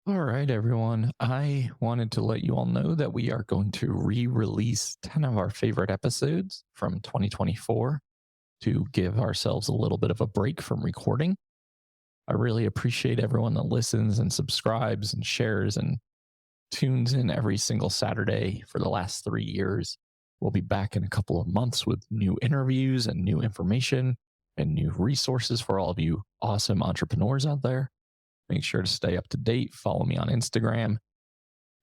All right, everyone. I wanted to let you all know that we are going to re-release 10 of our favorite episodes from 2024 to give ourselves a little bit of a break from recording. I really appreciate everyone that listens and subscribes and shares and tunes in every single Saturday for the last 3 years. We'll be back in a couple of months with new interviews and new information and new resources for all of you awesome entrepreneurs out there. Make sure to stay up to date. Follow me on Instagram,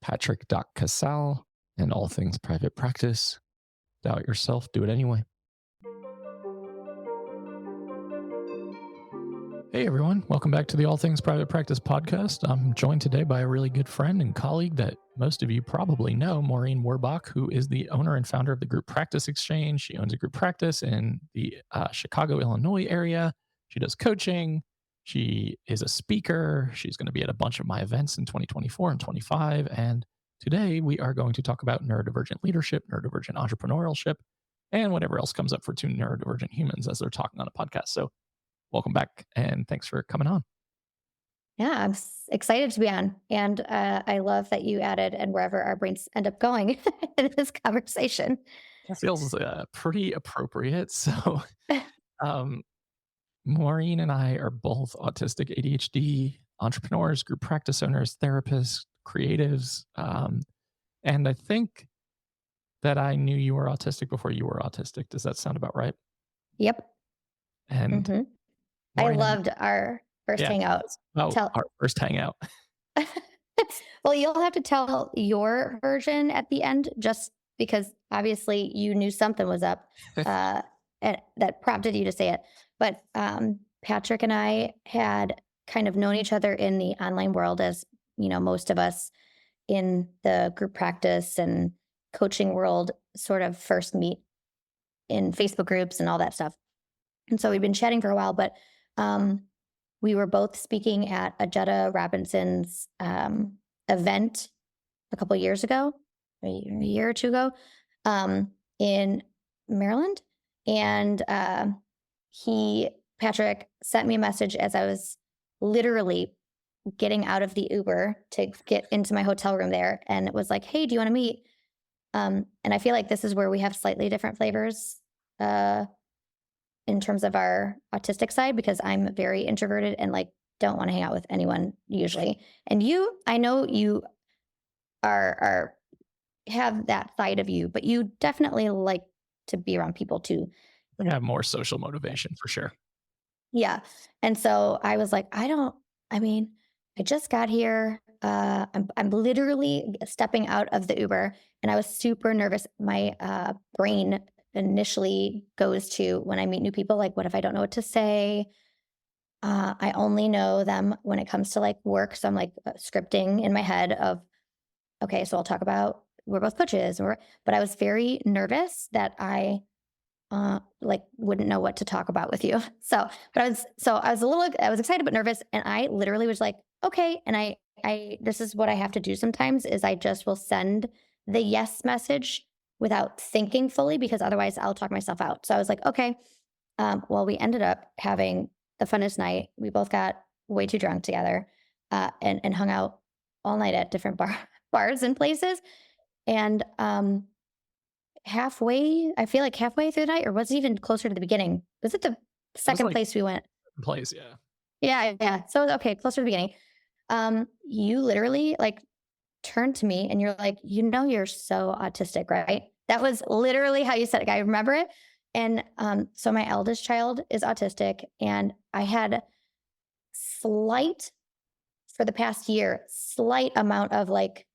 Patrick.Casale, and all things private practice. Doubt yourself, do it anyway. Hey everyone, welcome back to the All Things Private Practice podcast. I'm joined today by a really good friend and colleague that most of you probably know, Maureen Werrbach, who is the owner and founder of the Group Practice Exchange. She owns a group practice in the Chicago, Illinois area. She does coaching. She is a speaker. She's going to be at a bunch of my events in 2024 and 25. And today we are going to talk about neurodivergent leadership, neurodivergent entrepreneurship, and whatever else comes up for two neurodivergent humans as they're talking on a podcast. So welcome back and thanks for coming on. Yeah, excited to be on. And I love that you added and wherever our brains end up going in this conversation. That feels pretty appropriate. So, um, Maureen and I are both autistic ADHD entrepreneurs, group practice owners, therapists, creatives. And I think that I knew you were autistic before you were autistic. Does that sound about right? Yep. And hmm I Maureen, loved our first yeah, hangout. that's about Tell our first hangout. well, you'll have to tell your version at the end, just because obviously you knew something was up, uh, and that prompted you to say it. But Patrick and I had kind of known each other in the online world, as most of us in the group practice and coaching world sort of first meet in Facebook groups and all that stuff. And so we've been chatting for a while, but um, we were both speaking at Ajetta Robinson's event a couple years ago, a year or two ago, in Maryland. And Patrick sent me a message as I was literally getting out of the Uber to get into my hotel room there. And it was like, hey, do you want to meet? And I feel like this is where we have slightly different flavors in terms of our autistic side, because I'm very introverted and like don't want to hang out with anyone usually. And I know you are have that side of you, but you definitely like to be around people too. I think I have more social motivation for sure. Yeah. And so I was like, I just got here. I'm literally stepping out of the Uber and I was super nervous. My brain initially goes to when I meet new people, like, what if I don't know what to say? I only know them when it comes to like work. So I'm like scripting in my head of, okay, so I'll talk about we're both coaches, but I was very nervous that I like wouldn't know what to talk about with you. I was excited but nervous, and I literally was like, okay. And I this is what I have to do sometimes is I just will send the yes message without thinking fully, because otherwise I'll talk myself out. So I was like, okay. Well, we ended up having the funnest night. We both got way too drunk together, and hung out all night at different bars and places. And I feel like halfway through the night, or was it even closer to the beginning? Was it the It was second like place we went? place, yeah. Yeah, yeah. So okay, closer to the beginning. You literally like turned to me and you're like, you're so autistic, right? That was literally how you said it. I remember it. And so my eldest child is autistic, and I had slight for the past year, slight amount of like,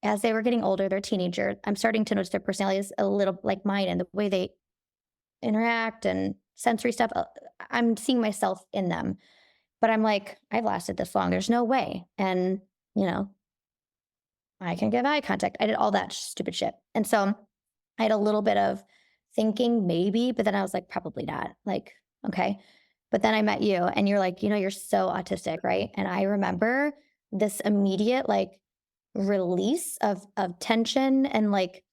as they were getting older, they're teenager. I'm starting to notice their personality is a little like mine, and the way they interact and sensory stuff. I'm seeing myself in them, but I'm like, I've lasted this long. There's no way. And, I can give eye contact. I did all that stupid shit. And so I had a little bit of thinking maybe, but then I was like, probably not. Like, okay. But then I met you and you're like, you're so autistic, right? And I remember this immediate like release of tension and like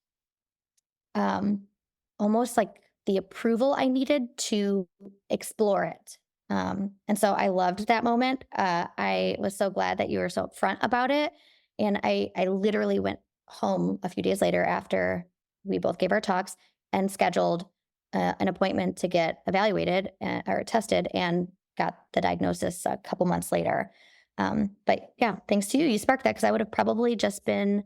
almost like the approval I needed to explore it. And so I loved that moment. I was so glad that you were so upfront about it. And I literally went home a few days later after we both gave our talks and scheduled an appointment to get evaluated or tested and got the diagnosis a couple months later. But yeah, thanks to you, you sparked that because I would have probably just been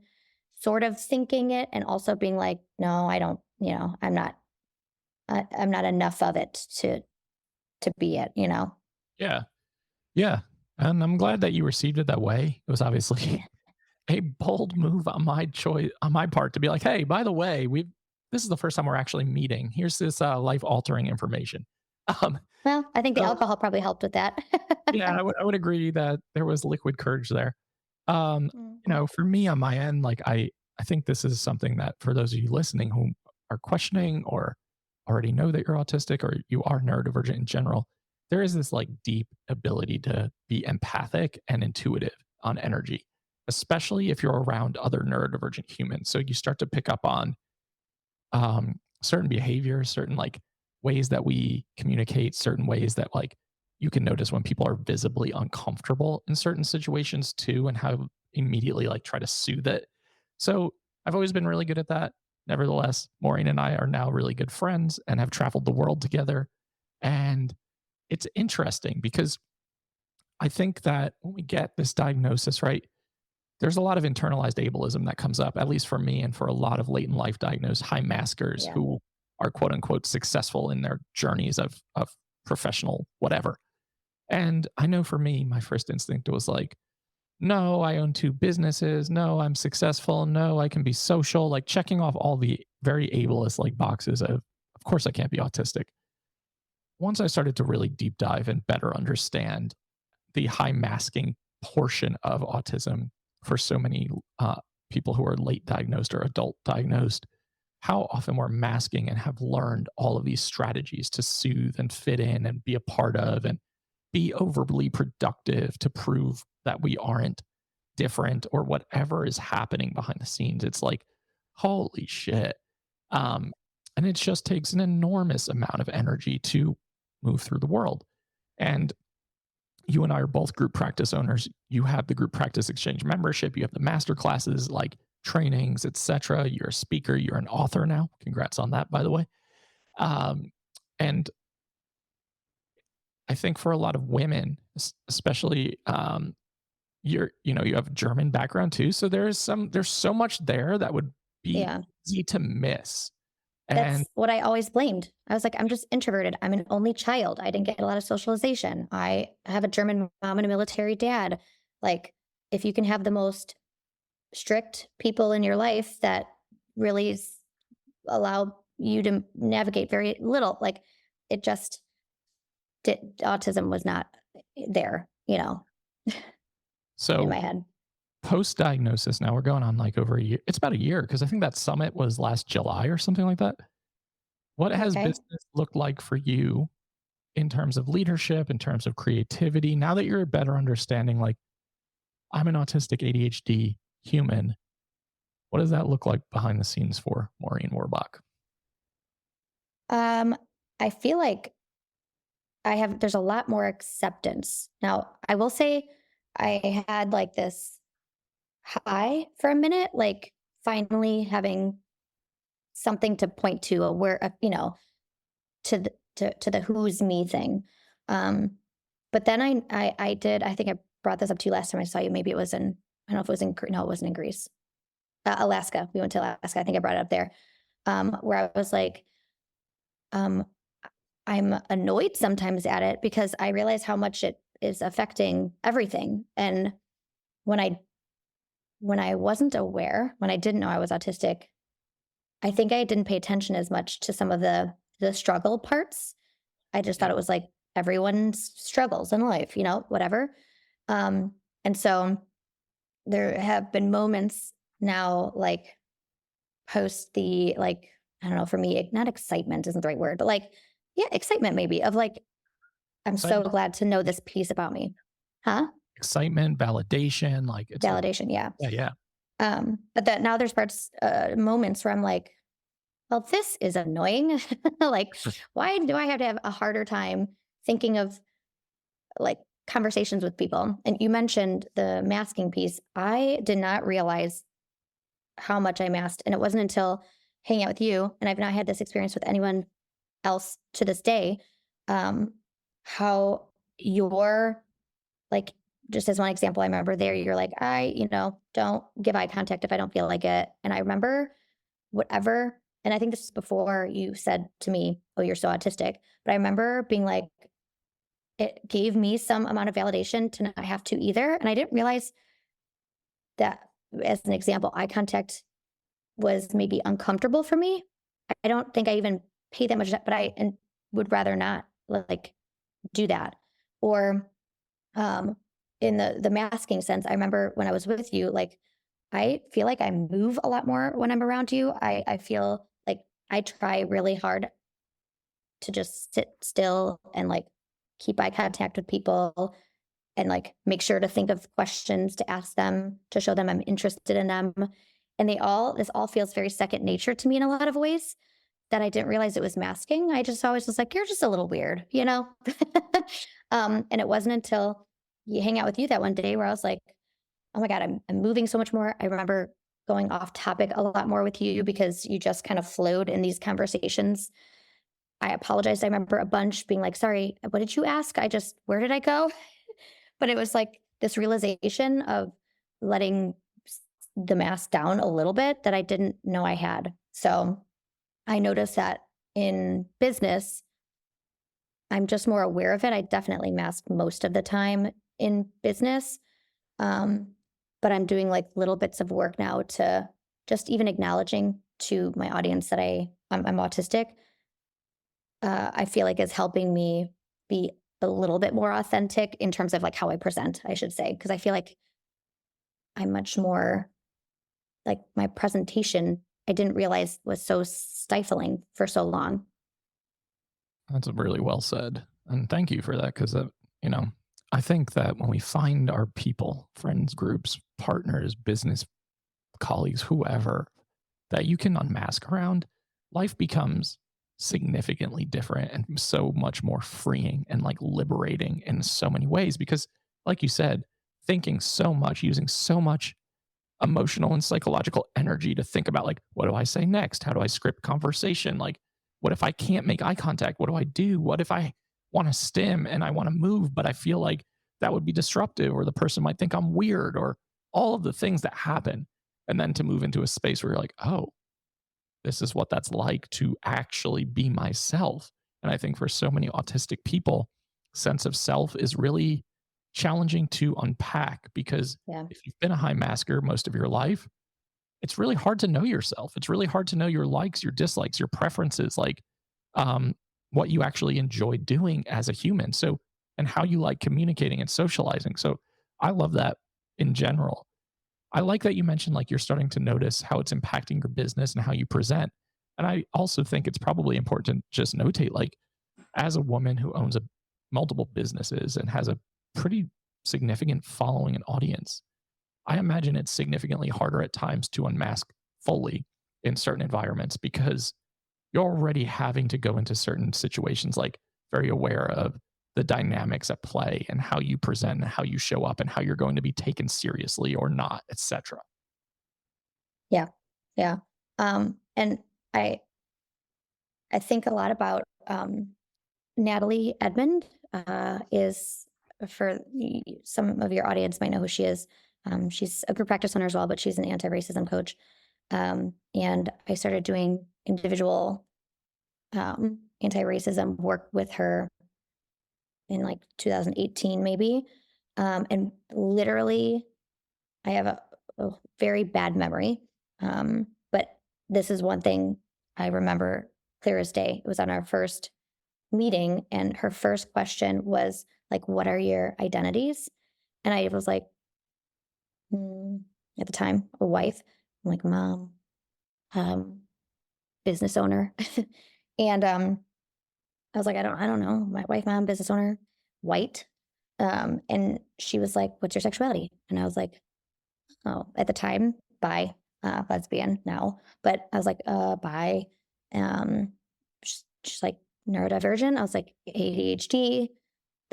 sort of thinking it and also being like, no, I don't, I'm not enough of it to be it. Yeah. Yeah. And I'm glad that you received it that way. It was obviously a bold move on my part to be like, hey, by the way, this is the first time we're actually meeting. Here's this life altering information. Um, Well, I think the so alcohol probably helped with that. yeah, I would agree that there was liquid courage there. Um, Mm. for me on my end, like I think this is something that for those of you listening who are questioning or already know that you're autistic or you are neurodivergent in general, there is this like deep ability to be empathic and intuitive on energy, especially if you're around other neurodivergent humans. So you start to pick up on certain behaviors, certain like ways that we communicate, certain ways that like you can notice when people are visibly uncomfortable in certain situations too, and how immediately like try to soothe it. So I've always been really good at that. Nevertheless, Maureen and I are now really good friends and have traveled the world together. And it's interesting because I think that when we get this diagnosis, right, there's a lot of internalized ableism that comes up, at least for me and for a lot of late in life diagnosed high maskers Yeah. who are quote unquote successful in their journeys of professional whatever. And I know for me, my first instinct was like, no, I own two businesses. No, I'm successful. No, I can be social, like checking off all the very ableist like boxes of course I can't be autistic. Once I started to really deep dive and better understand the high masking portion of autism for so many people who are late diagnosed or adult diagnosed, how often we're masking and have learned all of these strategies to soothe and fit in and be a part of and be overly productive to prove that we aren't different or whatever is happening behind the scenes. It's like, holy shit. Um, and it just takes an enormous amount of energy to move through the world. And you and I are both group practice owners. You have the group practice exchange membership, you have the master classes, like trainings, etc. You're a speaker, you're an author now. Congrats on that, by the way. And I think for a lot of women, especially, you have a German background too. So there's so much there that would be Yeah. easy to miss. And That's what I always blamed. I was like, I'm just introverted. I'm an only child. I didn't get a lot of socialization. I have a German mom and a military dad. Like, if you can have the most strict people in your life that really allow you to navigate very little, like it just autism was not there, in so my head. post diagnosis, now we're going on like over a year. It's about a year because I think that summit was last July or something like that. What has Okay. business looked like for you in terms of leadership, in terms of creativity? Now that you're better understanding, like, I'm an autistic ADHD human, what does that look like behind the scenes for Maureen Werrbach? Um, I feel like there's a lot more acceptance. Now, I will say I had like this high for a minute, like finally having something to point to, a where, to the who's me thing. Um, but then I did, I think I brought this up to you last time I saw you. Maybe it was I don't know if it was no, it wasn't in Greece, Alaska. We went to Alaska. I think I brought it up there, where I was like, um, I'm annoyed sometimes at it because I realize how much it is affecting everything. And when I wasn't aware, when I didn't know I was autistic, I think I didn't pay attention as much to some of the struggle parts. I just thought Yeah. it was like everyone's struggles in life, whatever. And so there have been moments now, like post the like, I don't know, for me, not excitement isn't the right word, but like, yeah, excitement maybe of like, I'm so Excitement, glad to know this piece about me. Huh? excitement, validation, like it's a Validation, yeah. yeah, yeah. But that now there's moments where I'm like, well, this is annoying. Like, why do I have to have a harder time thinking of like conversations with people. And you mentioned the masking piece. I did not realize how much I masked. And it wasn't until hanging out with you, and I've not had this experience with anyone else to this day, um, how you're like, just as one example, I remember there, you're like, don't give eye contact if I don't feel like it. And I remember whatever, and I think this is before you said to me, oh, you're so autistic. But I remember being like, it gave me some amount of validation to not have to either. And I didn't realize that, as an example, eye contact was maybe uncomfortable for me. I don't think I even paid that much, but and would rather not like do that. Or um, in the masking sense, I remember when I was with you, like I feel like I move a lot more when I'm around you. I feel like I try really hard to just sit still and like keep eye contact with people and like make sure to think of questions to ask them to show them I'm interested in them. And this all feels very second nature to me in a lot of ways that I didn't realize it was masking. I just always was like, you're just a little weird, you know? And it wasn't until you hang out with you that one day where I was like, oh my God, I'm moving so much more. I remember going off topic a lot more with you because you just kind of flowed in these conversations. I apologized. I remember a bunch being like, sorry, what did you ask? Where did I go? But it was like this realization of letting the mask down a little bit that I didn't know I had. So I noticed that in business, I'm just more aware of it. I definitely mask most of the time in business. Um, but I'm doing like little bits of work now to just even acknowledging to my audience that I'm autistic. I feel like is helping me be a little bit more authentic in terms of like how I present, I should say, because I feel like I'm much more like my presentation, I didn't realize was so stifling for so long. That's really well said. And thank you for that. Cause, you know, I think that when we find our people, friends, groups, partners, business colleagues, whoever, that you can unmask around, life becomes significantly different and so much more freeing and like liberating in so many ways. Because, like you said, thinking so much, using so much emotional and psychological energy to think about like, what do I say next? How do I script conversation? Like, what if I can't make eye contact? What do I do? What if I want to stim and I want to move, but I feel like that would be disruptive or the person might think I'm weird or all of the things that happen. And then to move into a space where you're like, oh, this is what that's like to actually be myself. And I think for so many autistic people, sense of self is really challenging to unpack because Yeah. if you've been a high masker most of your life, it's really hard to know yourself. It's really hard to know your likes, your dislikes, your preferences, like um, what you actually enjoy doing as a human. So, and how you like communicating and socializing. So, I love that in general. I like that you mentioned like you're starting to notice how it's impacting your business and how you present. And I also think it's probably important to just notate like as a woman who owns multiple businesses and has a pretty significant following and audience, I imagine it's significantly harder at times to unmask fully in certain environments because you're already having to go into certain situations like very aware of the dynamics at play and how you present and how you show up and how you're going to be taken seriously or not, etc. Yeah. Yeah. And I I think a lot about Natalie Edmond is for some of your audience might know who she is. She's a group practice owner as well, but she's an anti-racism coach. And I started doing individual anti-racism work with her in like 2018, maybe. And literally, I have a very bad memory. But this is one thing I remember clear as day. It was on our first meeting, and her first question was like, "What are your identities?" And I was like, mm, at the time, a wife. I'm like, "Mom, um, business owner," and I was like, I don't know, my wife, mom, business owner, white." And she was like, "What's your sexuality?" And I was like, "Oh," at the time, bi, lesbian now, but I was like, bi." She's like, "Neurodivergent?" I was like, "ADHD."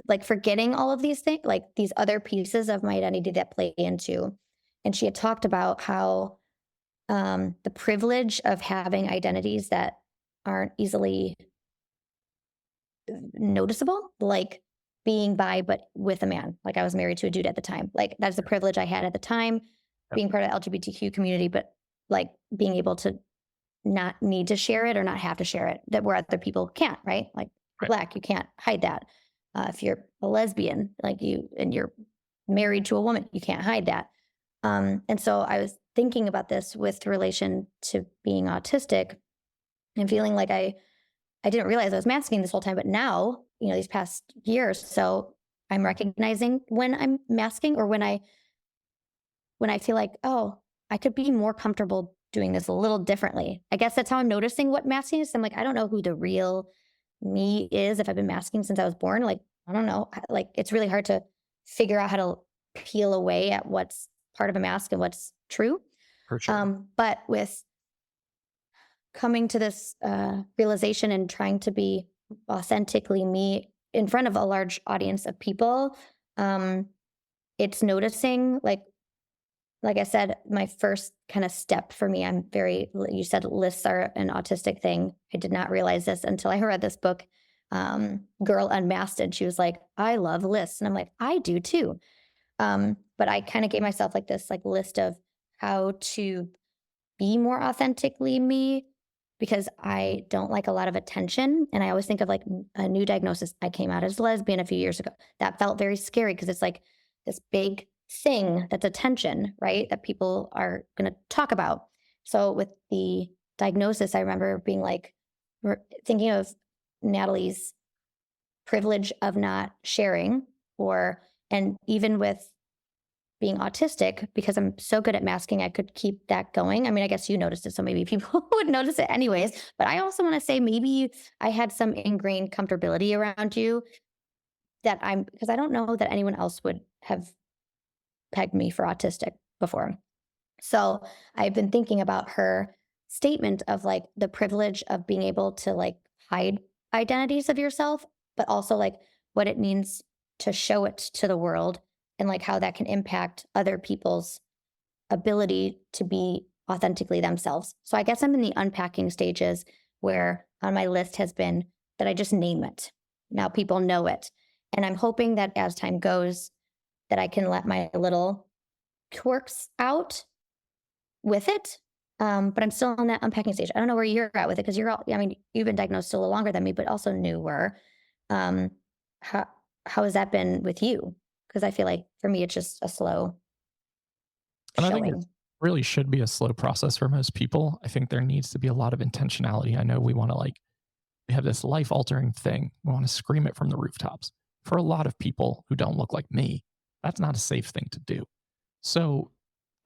like forgetting all of these things, like these other pieces of my identity that play into. And she had talked about how the privilege of having identities that aren't easily noticeable, like being bi, but with a man. Like I was married to a dude at the time. Like that's the privilege I had at the time, Yep. being part of the LGBTQ community, but like being able to not need to share it or not have to share it, that where other people can't, right? Like Right. Black, you can't hide that. If you're a lesbian, like you, and you're married to a woman, you can't hide that. And so I was thinking about this with relation to being autistic and feeling like I didn't realize I was masking this whole time, but now, these past years, so I'm recognizing when I'm masking or when I feel like, oh, I could be more comfortable doing this a little differently. I guess that's how I'm noticing what masking is. I'm like, I don't know who the real me is if I've been masking since I was born. Like, I don't know. Like, it's really hard to figure out how to peel away at what's part of a mask and what's true. For sure. But with coming to this realization and trying to be authentically me in front of a large audience of people, it's noticing like I said, my first kind of step for me, you said lists are an autistic thing. I did not realize this until I read this book, Girl Unmasked. And she was like, I love lists. And I'm like, I do too. But I kind of gave myself like this like list of how to be more authentically me because I don't like a lot of attention. And I always think of like a new diagnosis. I came out as lesbian a few years ago. That felt very scary because it's like this big thing that's attention, right? That people are going to talk about. So with the diagnosis, I remember being like, thinking of Natalie's privilege of not sharing, and even with being autistic, because I'm so good at masking, I could keep that going. I mean, I guess you noticed it, so maybe people would notice it anyways. But I also want to say maybe I had some ingrained comfortability around you because I don't know that anyone else would have pegged me for autistic before. So I've been thinking about her statement of like the privilege of being able to like hide identities of yourself, but also like what it means to show it to the world and like how that can impact other people's ability to be authentically themselves. So I guess I'm in the unpacking stages where on my list has been that I just name it. Now people know it. And I'm hoping that as time goes, that I can let my little quirks out with it. But I'm still on that unpacking stage. I don't know where you're at with it because you've been diagnosed still a little longer than me, but also newer. Um, how how has that been with you? Because I feel like for me, it's just a slow And I think it showing. really should be a slow process for most people. I think there needs to be a lot of intentionality. I know we want to we have this life altering thing. We want to scream it from the rooftops. For a lot of people who don't look like me, that's not a safe thing to do. So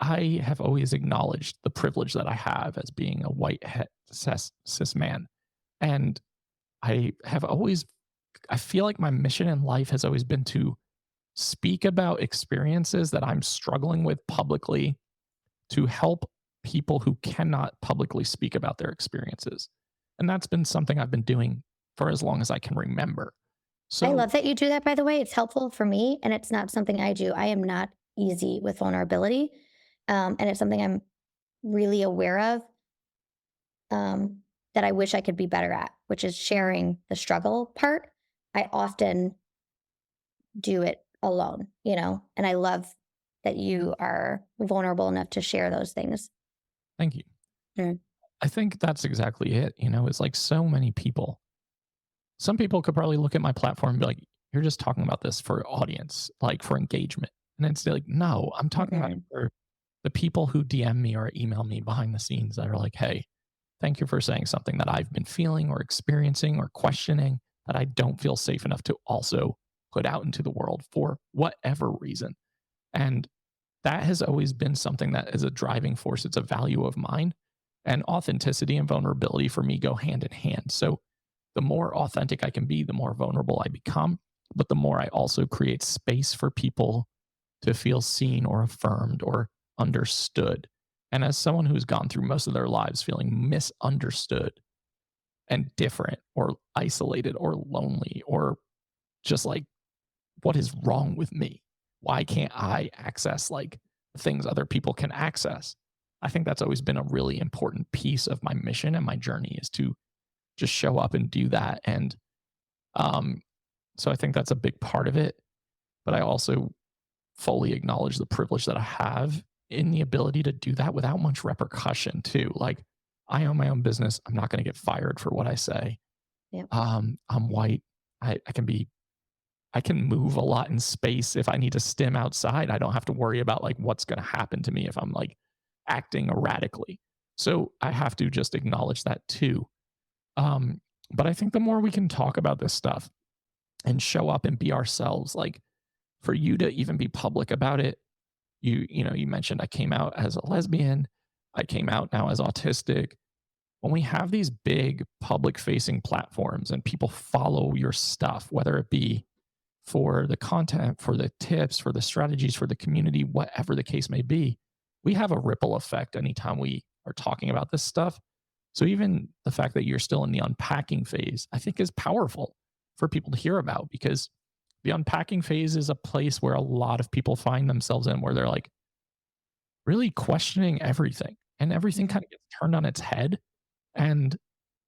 I have always acknowledged the privilege that I have as being a white cis man. And I have always, I feel like my mission in life has always been to speak about experiences that I'm struggling with publicly to help people who cannot publicly speak about their experiences. And that's been something I've been doing for as long as I can remember. I So, love that you do that, by the way. It's helpful for me, and it's not something I do. I am not easy with vulnerability. And it's something I'm really aware of, that I wish I could be better at, which is sharing the struggle part. I often do it alone, and I love that you are vulnerable enough to share those things. thank you. Mm. I think that's exactly it. It's like so many people. Some people could probably look at my platform and be like, you're just talking about this for audience, like for engagement. And it's like, no, I'm talking about it Mhm. for the people who DM me or email me behind the scenes that are like, hey, thank you for saying something that I've been feeling or experiencing or questioning that I don't feel safe enough to also put out into the world for whatever reason. And that has always been something that is a driving force. It's a value of mine. And authenticity and vulnerability for me go hand in hand. So the more authentic I can be, the more vulnerable I become, but the more I also create space for people to feel seen or affirmed or understood. And as someone who's gone through most of their lives feeling misunderstood and different or isolated or lonely or just like what is wrong with me? Why can't I access like things other people can access? I think that's always been a really important piece of my mission and my journey is to just show up and do that. And um, so I think that's a big part of it. But I also fully acknowledge the privilege that I have in the ability to do that without much repercussion, too. Like, I own my own business. I'm not going to get fired for what I say. Yeah. I'm white. I can be, I can move a lot in space. If I need to stim outside, I don't have to worry about like what's going to happen to me if I'm like acting erratically. So I have to just acknowledge that too. But I think the more we can talk about this stuff and show up and be ourselves, like for you to even be public about it, you mentioned I came out as a lesbian, I came out now as autistic. When we have these big public facing platforms and people follow your stuff, whether it be for the content, for the tips, for the strategies, for the community, whatever the case may be, we have a ripple effect anytime we are talking about this stuff. So even the fact that you're still in the unpacking phase, I think is powerful for people to hear about because the unpacking phase is a place where a lot of people find themselves in where they're like really questioning everything and everything kind of gets turned on its head. And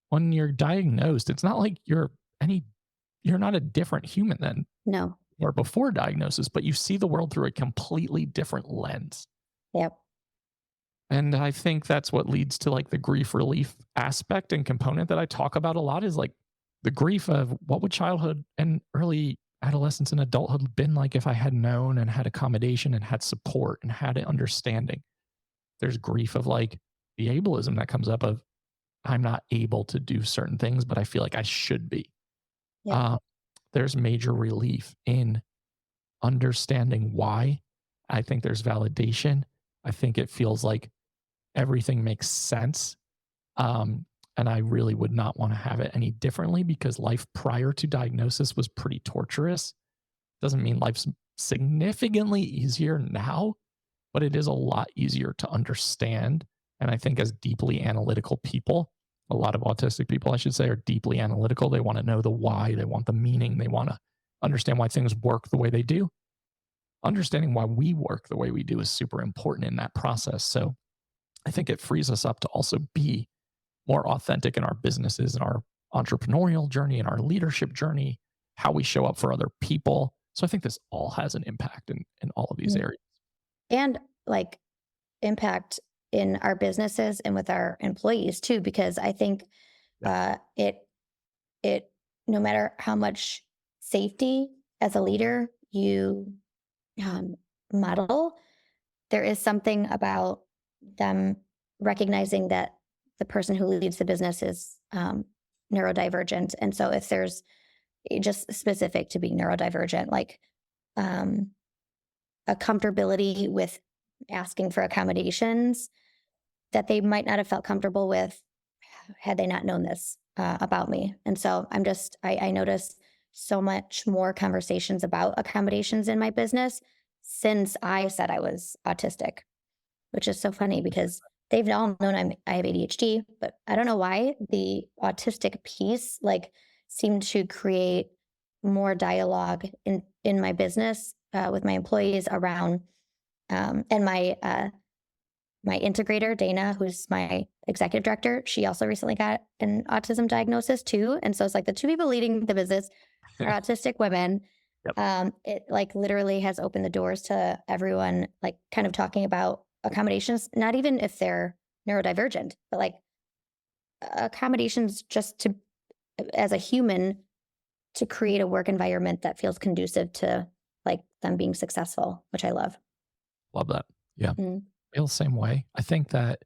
when you're diagnosed, it's not like you're not a different human than No. or before diagnosis, but you see the world through a completely different lens. Yep. And I think that's what leads to like the grief relief aspect and component that I talk about a lot is like the grief of what would childhood and early adolescence and adulthood been like if I had known and had accommodation and had support and had an understanding. There's grief of like the ableism that comes up of I'm not able to do certain things, but I feel like I should be. Yep. There's major relief in understanding why. I think there's validation. I think it feels like everything makes sense. And I really would not want to have it any differently because life prior to diagnosis was pretty torturous. Doesn't mean life's significantly easier now, but it is a lot easier to understand. And I think as deeply analytical people, a lot of autistic people, I should say, are deeply analytical. They want to know the why, they want the meaning, they want to understand why things work the way they do. Understanding why we work the way we do is super important in that process. So I think it frees us up to also be more authentic in our businesses and our entrepreneurial journey and our leadership journey, how we show up for other people. So I think this all has an impact in all of these areas. And like impact in our businesses and with our employees too, because I think it no matter how much safety as a leader you model, there is something about them recognizing that the person who leads the business is neurodivergent. And so if there's just specific to being neurodivergent, like a comfortability with asking for accommodations that they might not have felt comfortable with had they not known this about me. And so I notice so much more conversations about accommodations in my business since I said I was autistic, which is so funny because they've all known I have ADHD, but I don't know why the autistic piece like seemed to create more dialogue in my business with my employees around and my integrator, Dana, who's my executive director, she also recently got an autism diagnosis too. And so it's like the two people leading the business are autistic women. Yep. It like literally has opened the doors to everyone, like kind of talking about accommodations, not even if they're neurodivergent, but like accommodations just to, as a human, to create a work environment that feels conducive to like them being successful, which I love. Love that. Yeah. Mm-hmm. Feel the same way. I think that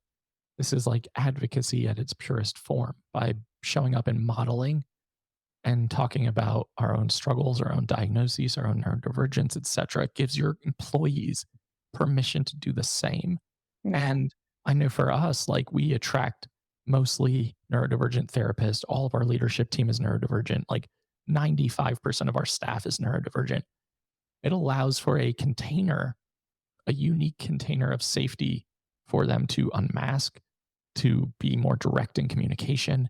this is like advocacy at its purest form by showing up and modeling and talking about our own struggles, our own diagnoses, our own neurodivergence, et cetera. It gives your employees permission to do the same. Mm-hmm. And I know for us, like we attract mostly neurodivergent therapists. All of our leadership team is neurodivergent. Like 95% of our staff is neurodivergent. It allows for a unique container of safety for them to unmask, to be more direct in communication,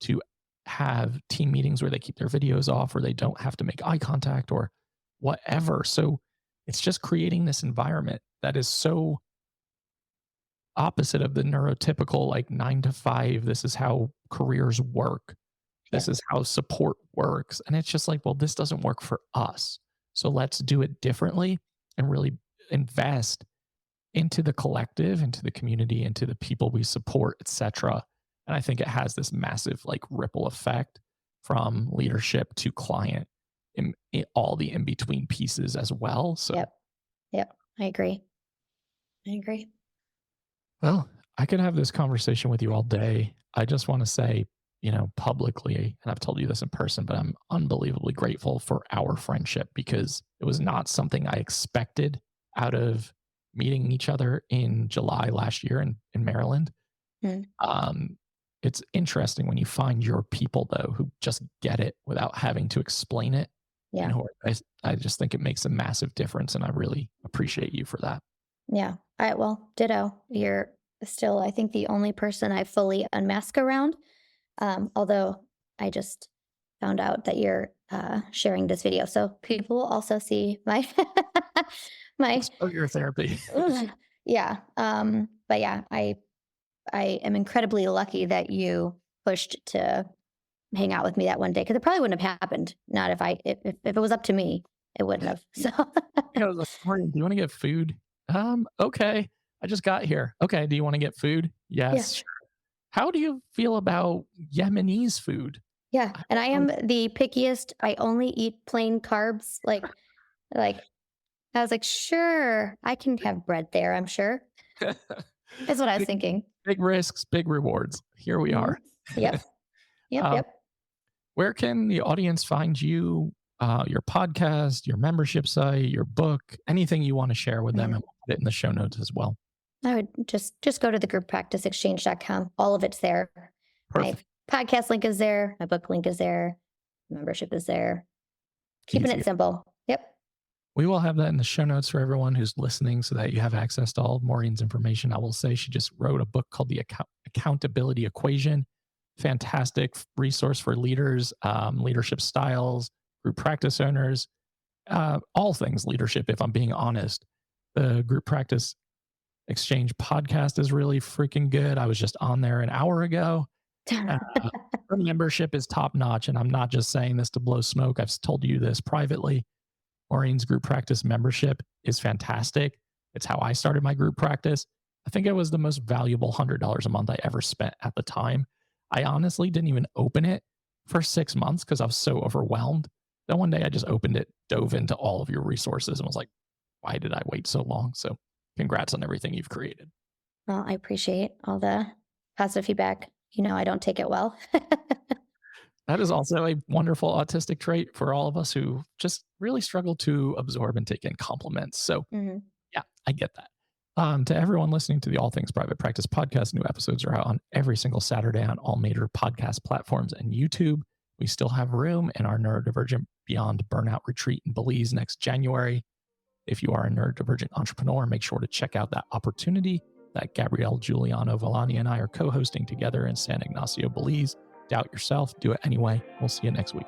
to have team meetings where they keep their videos off, or they don't have to make eye contact, or whatever. So it's just creating this environment that is so opposite of the neurotypical, like 9 to 5. This is how careers work. This Yep. is how support works. And it's just like, well, this doesn't work for us. So let's do it differently and really invest into the collective, into the community, into the people we support, etc. And I think it has this massive like ripple effect from leadership to client in all the in between pieces as well. So, Yep. Yep. I agree. I agree. well, I could have this conversation with you all day. I just want to say, publicly, and I've told you this in person, but I'm unbelievably grateful for our friendship because it was not something I expected out of meeting each other in July last year in Maryland. Mm. It's interesting when you find your people, though, who just get it without having to explain it. Yeah. I just think it makes a massive difference, and I really appreciate you for that. Yeah. Well, ditto. You're still, I think, the only person I fully unmask around. Although I just found out that you're sharing this video, so people will also see my my Oh, your therapy. yeah. But yeah, I am incredibly lucky that you pushed to hang out with me that one day because it probably wouldn't have happened. Not if it was up to me, it wouldn't have. So I was like, Morgan, do you want to get food? Okay. I just got here. Okay. Do you want to get food? yeah, Yes. Sure. How do you feel about Yemenese food? yeah. I And I don't am the pickiest. I only eat plain carbs. Like I was like, sure, I can have bread there. I'm sure. know. That's what I was big, thinking. big risks, big rewards. Here we Mhm. are. Yep. Yep. um, Yep. where can the audience find you, your podcast, your membership site, your book, anything you want to share with them? Mhm. And we'll put it in the show notes as well. I would just go to the grouppracticeexchange.com. All of it's there. My Perfect. podcast link is there. My book link is there. Membership is there. Keeping Easy. it simple. Yep. We will have that in the show notes for everyone who's listening so that you have access to all of Maureen's information. I will say she just wrote a book called The Accountability Equation. Fantastic resource for leaders, leadership styles, group practice owners, all things leadership, if I'm being honest. The Group Practice Exchange podcast is really freaking good. I was just on there an hour ago. Uh, Her membership is top notch. And I'm not just saying this to blow smoke. I've told you this privately. Maureen's group practice membership is fantastic. It's how I started my group practice. I think it was the most valuable $100 a month I ever spent at the time. I honestly didn't even open it for 6 months because I was so overwhelmed. Then one day I just opened it, dove into all of your resources, and was like, why did I wait so long? So congrats on everything you've created. Well, I appreciate all the positive feedback. I don't take it well. That is also a wonderful autistic trait for all of us who just really struggle to absorb and take in compliments. So Mhm. yeah, I get that. To everyone listening to the All Things Private Practice podcast, new episodes are out on every single Saturday on all major podcast platforms and YouTube. We still have room in our Neurodivergent Beyond Burnout Retreat in Belize next January. If you are a neurodivergent entrepreneur, make sure to check out that opportunity that Gabrielle, Giuliano, Villani, and I are co-hosting together in San Ignacio, Belize. Doubt yourself, do it anyway. We'll see you next week.